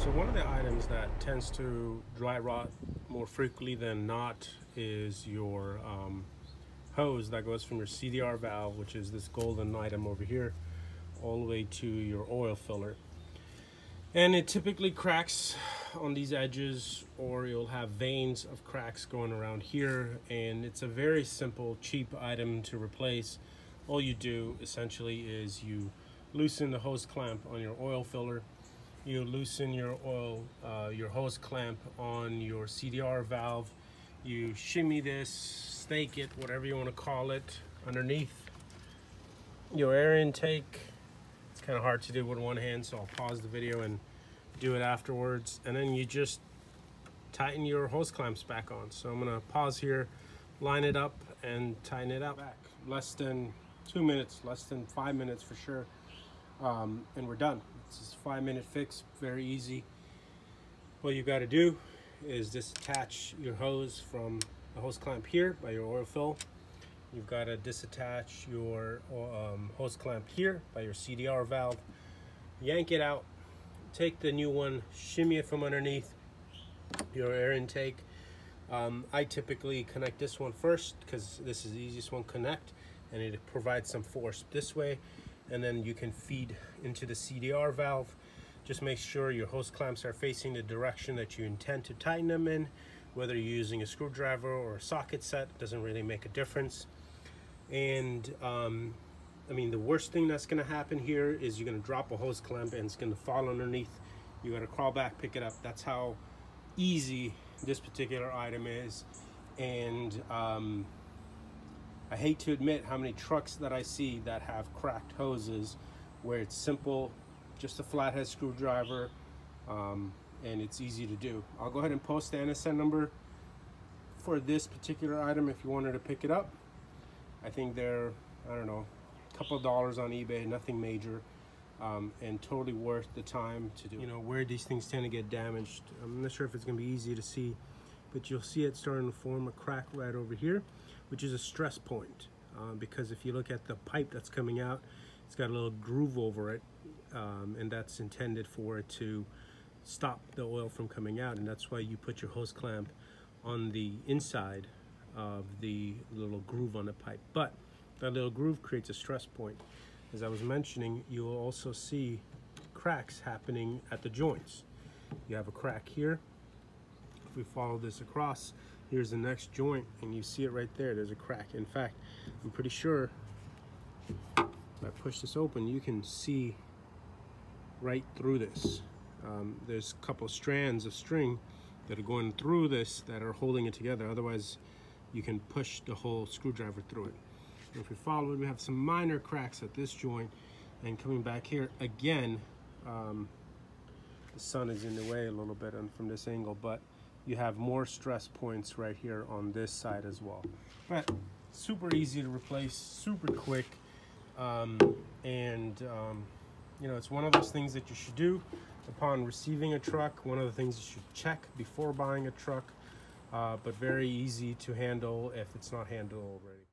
So one of the items that tends to dry rot more frequently than not is your hose that goes from your CDR valve, which is this golden item over here, all the way to your oil filler. And it typically cracks on these edges, or you'll have veins of cracks going around here, and it's a very simple, cheap item to replace. All you do essentially is you loosen the hose clamp on your oil filler, you loosen your hose clamp on your CDR valve, you shimmy this, snake it, whatever you want to call it, underneath your air intake. It's kind of hard to do with one hand, so I'll pause the video and do it afterwards. And then you just tighten your hose clamps back on. So I'm gonna pause here, line it up, and tighten it up back. Less than 2 minutes, less than 5 minutes for sure, and we're done. It's a 5-minute fix, very easy. What you got to do is disattach your hose from the hose clamp here by your oil fill. You've got to disattach your hose clamp here by your CDR valve. Yank it out, take the new one, shimmy it from underneath your air intake. I typically connect this one first because this is the easiest one to connect, and it provides some force this way, and then you can feed into the CDR valve. Just make sure your hose clamps are facing the direction that you intend to tighten them in. Whether you're using a screwdriver or a socket set, doesn't really make a difference. And I mean, the worst thing that's going to happen here is you're going to drop a hose clamp and it's going to fall underneath. You got to crawl back, pick it up. That's how easy this particular item is. And I hate to admit how many trucks that I see that have cracked hoses where it's simple, just a flathead screwdriver, and it's easy to do. I'll go ahead and post the NSN number for this particular item if you wanted to pick it up. I think they're, I don't know, a couple of dollars on eBay, nothing major, and totally worth the time to do. You know, where these things tend to get damaged, I'm not sure if it's going to be easy to see, but you'll see it starting to form a crack right over here, which is a stress point, because if you look at the pipe that's coming out, it's got a little groove over it, and that's intended for it to stop the oil from coming out, and that's why you put your hose clamp on the inside of the little groove on the pipe. But that little groove creates a stress point. As I was mentioning, you will also see cracks happening at the joints. You have a crack here. If we follow this across, here's the next joint, and you see it right there. There's a crack. In fact, I'm pretty sure if I push this open, you can see right through this. There's a couple strands of string that are going through this that are holding it together. Otherwise, you can push the whole screwdriver through it. And if we follow it, we have some minor cracks at this joint, and coming back here again, the sun is in the way a little bit from this angle, but you have more stress points right here on this side as well. But super easy to replace, super quick, you know, it's one of those things that you should do upon receiving a truck. One of the things you should check before buying a truck, but very easy to handle if it's not handled already.